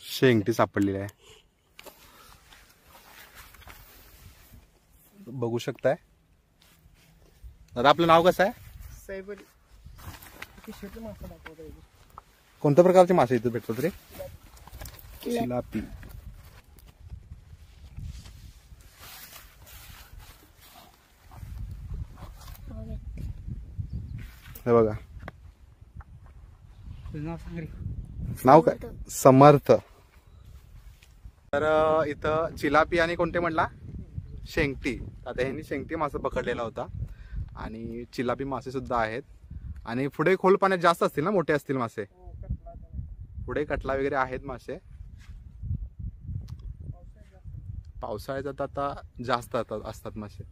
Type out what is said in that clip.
शेंगटी सापडलेली आहे, बघू शकताय. दादा आपलं नाव कसं आहे? सैबली. मासा दाखवता. कोणत्या प्रकारचे मासे इथे भेटतात रे? चिलापी. हे बघा, नाव काय? समर्थ. तर इथं चिलापी आणि कोणते म्हणला? शेंगटी. आता ह्यांनी शेंगटी मासा पकडलेला होता आणि चिलापी मासे सुद्धा आहेत. आणि पुढे खोल पाण्यात जास्त असतील ना, मोठे असतील मासे पुढे, कटला वगैरे आहेत मासे. पावसाळ्यात आता जास्त असतात मासे.